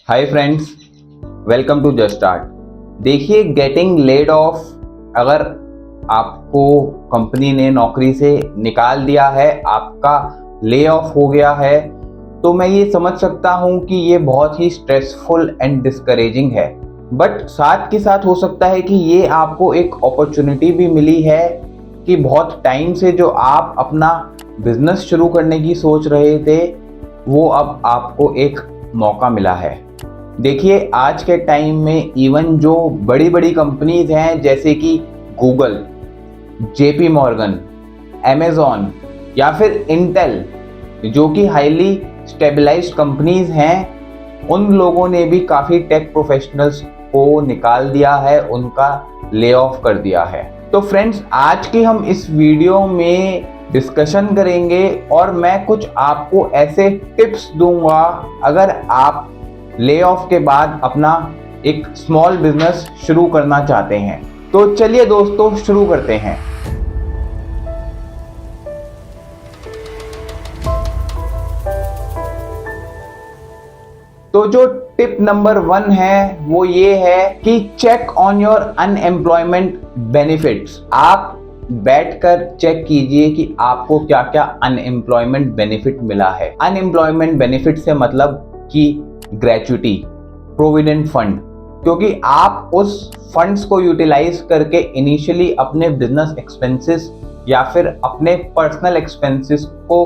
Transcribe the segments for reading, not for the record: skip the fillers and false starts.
Hi friends, welcome to just start. देखिए, getting laid off, अगर आपको कंपनी ने नौकरी से निकाल दिया है, आपका ले ऑफ हो गया है, तो मैं ये समझ सकता हूँ कि ये बहुत ही स्ट्रेसफुल एंड डिस्करेजिंग है। बट साथ के साथ हो सकता है कि ये आपको एक अपॉर्चुनिटी भी मिली है कि बहुत टाइम से जो आप अपना बिजनेस शुरू करने की सोच रहे थे, वो अब आपको एक मौका मिला है। देखिए, आज के टाइम में इवन जो बड़ी बड़ी कंपनीज हैं जैसे कि गूगल, जेपी मॉर्गन, अमेजॉन या फिर इंटेल, जो कि हाईली स्टेबलाइज्ड कंपनीज हैं, उन लोगों ने भी काफ़ी टेक प्रोफेशनल्स को निकाल दिया है, उनका ले ऑफ कर दिया है। तो फ्रेंड्स, आज की हम इस वीडियो में डिस्कशन करेंगे और मैं कुछ आपको ऐसे टिप्स दूंगा अगर आप ले ऑफ के बाद अपना एक स्मॉल बिजनेस शुरू करना चाहते हैं। तो चलिए दोस्तों, शुरू करते हैं। तो जो टिप नंबर 1 है वो ये है कि check on your unemployment benefits. आप बैठकर चेक कीजिए कि आपको क्या क्या अनएम्प्लॉयमेंट बेनिफिट मिला है। अनएम्प्लॉयमेंट बेनिफिट से मतलब कि ग्रेच्युटी, प्रोविडेंट फंड, क्योंकि आप उस फंड्स को यूटिलाइज करके इनिशियली अपने बिजनेस एक्सपेंसेस या फिर अपने पर्सनल एक्सपेंसेस को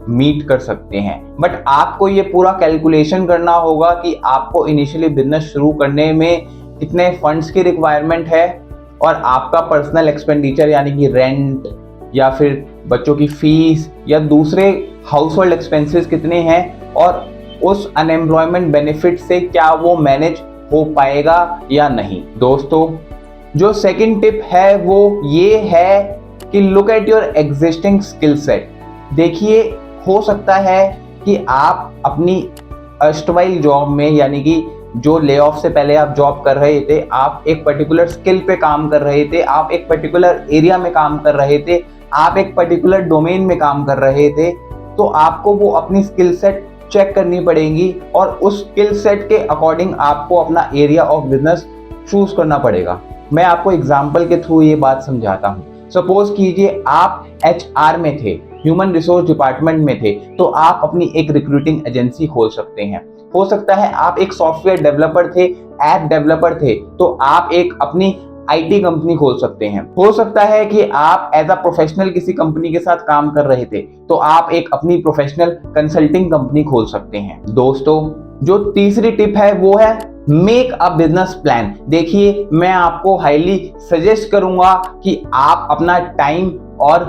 मीट कर सकते हैं। बट आपको ये पूरा कैलकुलेशन करना होगा कि आपको इनिशियली बिजनेस शुरू करने में कितने फंड्स की रिक्वायरमेंट है और आपका पर्सनल एक्सपेंडिचर यानी कि रेंट या फिर बच्चों की फीस या दूसरे हाउस होल्ड एक्सपेंसेस कितने हैं, और उस अनएम्प्लॉयमेंट बेनिफिट से क्या वो मैनेज हो पाएगा या नहीं। दोस्तों, जो सेकंड टिप है वो ये है कि look at your existing skill set. देखिए, हो सकता है कि आप अपनी अर्स्टवाइल जॉब में, यानी कि जो ले ऑफ से पहले आप जॉब कर रहे थे, आप एक पर्टिकुलर स्किल पे काम कर रहे थे, आप एक पर्टिकुलर एरिया में काम कर रहे थे, आप एक पर्टिकुलर डोमेन में काम कर रहे थे, तो आपको वो अपनी स्किल सेट चेक करनी पड़ेगी और उस स्किल सेट के अकॉर्डिंग आपको अपना एरिया ऑफ बिजनेस चूज करना पड़ेगा। मैं आपको एग्जांपल के थ्रू ये बात समझाता हूँ। सपोज कीजिए आप HR में थे, ह्यूमन रिसोर्स डिपार्टमेंट में थे, तो आप अपनी एक रिक्रूटिंग एजेंसी खोल सकते हैं। हो सकता है आप एक सॉफ्टवेयर डेवलपर थे, ऐप डेवलपर थे, तो आप एक अपनी IT कंपनी खोल सकते हैं। हो सकता है कि आप एज अ प्रोफेशनल किसी कंपनी के साथ काम कर रहे थे, तो आप एक अपनी प्रोफेशनल कंसल्टिंग कंपनी खोल सकते हैं। दोस्तों, जो तीसरी टिप है वो है मेक अ बिजनेस प्लान। देखिए, मैं आपको हाईली सजेस्ट करूंगा कि आप अपना टाइम और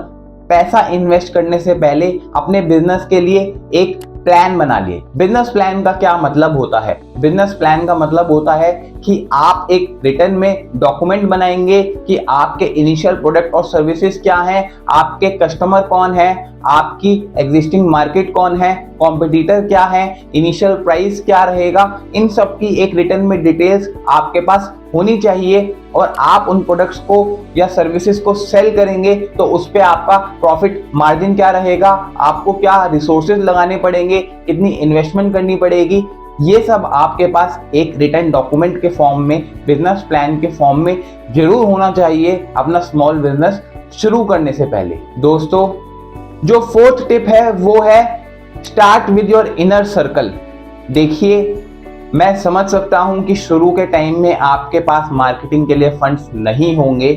पैसा इन्वेस्ट करने से पहले अपने बिजनेस के लिए एक प्लान बना लिए। बिजनेस प्लान का क्या मतलब होता है? बिजनेस प्लान का मतलब होता है कि आप एक रिटर्न में डॉक्यूमेंट बनाएंगे कि आपके इनिशियल प्रोडक्ट और सर्विसेज क्या हैं, आपके कस्टमर कौन है, आपकी एग्जिस्टिंग मार्केट कौन है, कॉम्पिटिटर क्या है, इनिशियल प्राइस क्या रहेगा। इन सब की एक रिटर्न में डिटेल्स आपके पास होनी चाहिए और आप उन प्रोडक्ट्स को या सर्विसेज को सेल करेंगे तो उस पे आपका प्रॉफिट मार्जिन क्या रहेगा, आपको क्या रिसोर्सेज लगाने पड़ेंगे, कितनी इन्वेस्टमेंट करनी पड़ेगी। ये सब आपके पास एक रिटर्न डॉक्यूमेंट के फॉर्म में, बिजनेस प्लान के फॉर्म में जरूर होना चाहिए अपना स्मॉल बिजनेस शुरू करने से पहले। दोस्तों, जो फोर्थ टिप है वो है start with your inner circle. देखिए, मैं समझ सकता हूं कि शुरू के टाइम में आपके पास मार्केटिंग के लिए फंड्स नहीं होंगे,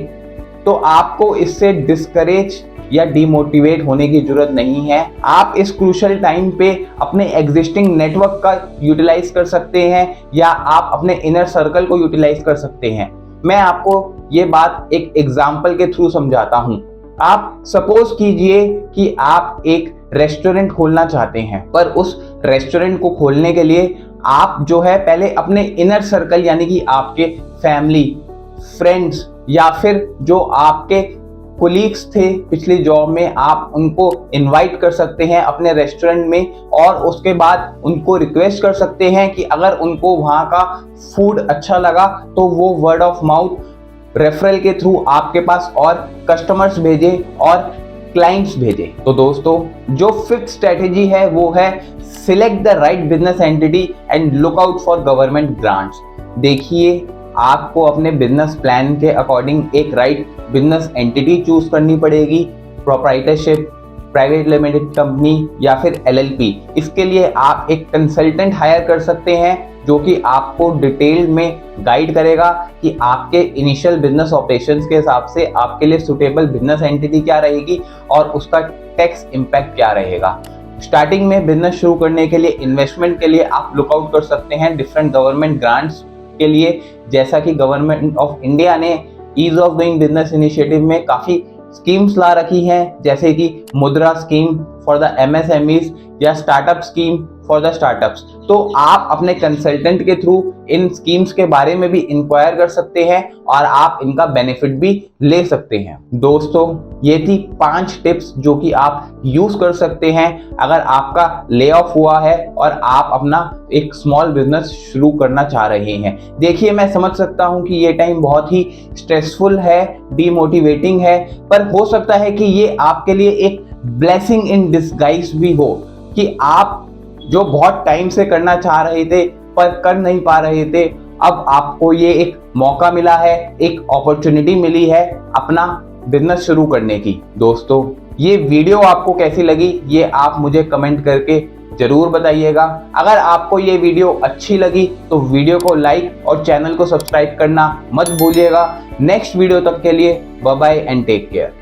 तो आपको इससे डिस्करेज या डिमोटिवेट होने की जरूरत नहीं है। आप इस क्रूशियल टाइम पे अपने एग्जिस्टिंग नेटवर्क का यूटिलाइज कर सकते हैं या आप अपने इनर सर्कल को यूटिलाइज कर सकते हैं। मैं आपको ये बात एक एग्जाम्पल के थ्रू समझाता हूँ। आप सपोज कीजिए कि आप एक रेस्टोरेंट खोलना चाहते हैं, पर उस रेस्टोरेंट को खोलने के लिए आप जो है पहले अपने इनर सर्कल यानी कि आपके फैमिली, फ्रेंड्स या फिर जो आपके कोलीग्स थे पिछली जॉब में, आप उनको इनवाइट कर सकते हैं अपने रेस्टोरेंट में और उसके बाद उनको रिक्वेस्ट कर सकते हैं कि अगर उनको वहाँ का फूड अच्छा लगा तो वो वर्ड ऑफ माउथ रेफरल के थ्रू आपके पास और कस्टमर्स भेजें और क्लाइंट्स भेजे। तो दोस्तों जो फिफ्थ स्ट्रेटेजी है वो है select the right business entity and look out for government grants. देखिए, आपको अपने बिजनेस प्लान के अकॉर्डिंग एक राइट बिजनेस एंटिटी चूज करनी पड़ेगी, प्रोप्राइटरशिप, प्राइवेट लिमिटेड कंपनी या फिर LLP। इसके लिए आप एक कंसल्टेंट हायर कर सकते हैं जो कि आपको डिटेल में गाइड करेगा कि आपके इनिशियल बिजनेस ऑपरेशंस के हिसाब से आपके लिए सुटेबल बिजनेस एंटिटी क्या रहेगी और उसका टैक्स इम्पैक्ट क्या रहेगा। स्टार्टिंग में बिजनेस शुरू करने के लिए इन्वेस्टमेंट के लिए आप लुकआउट कर सकते हैं डिफरेंट गवर्नमेंट ग्रांट्स के लिए, जैसा कि गवर्नमेंट ऑफ इंडिया ने ease of doing business initiative में काफ़ी स्कीम्स ला रखी हैं, जैसे कि Mudra scheme for the MSMEs या startup scheme for the startups. तो आप अपने कंसल्टेंट के थ्रू इन स्कीम्स के बारे में भी इंक्वायर कर सकते हैं और आप इनका बेनिफिट भी ले सकते हैं। दोस्तों ये थी 5 टिप्स जो कि आप यूज कर सकते हैं अगर आपका ले ऑफ हुआ है और आप अपना एक स्मॉल बिजनेस शुरू करना चाह रहे हैं। देखिए, मैं समझ सकता हूं कि ये टाइम बहुत ही स्ट्रेसफुल है, डीमोटिवेटिंग है, पर हो सकता है कि ये आपके लिए एक ब्लेसिंग इन डिस्गाइज भी हो कि आप जो बहुत टाइम से करना चाह रहे थे पर कर नहीं पा रहे थे, अब आपको ये एक मौका मिला है, एक अपॉर्चुनिटी मिली है अपना बिजनेस शुरू करने की। दोस्तों ये वीडियो आपको कैसी लगी ये आप मुझे कमेंट करके जरूर बताइएगा। अगर आपको ये वीडियो अच्छी लगी तो वीडियो को लाइक और चैनल को सब्सक्राइब करना मत भूलिएगा। नेक्स्ट वीडियो तक के लिए bye bye and take care.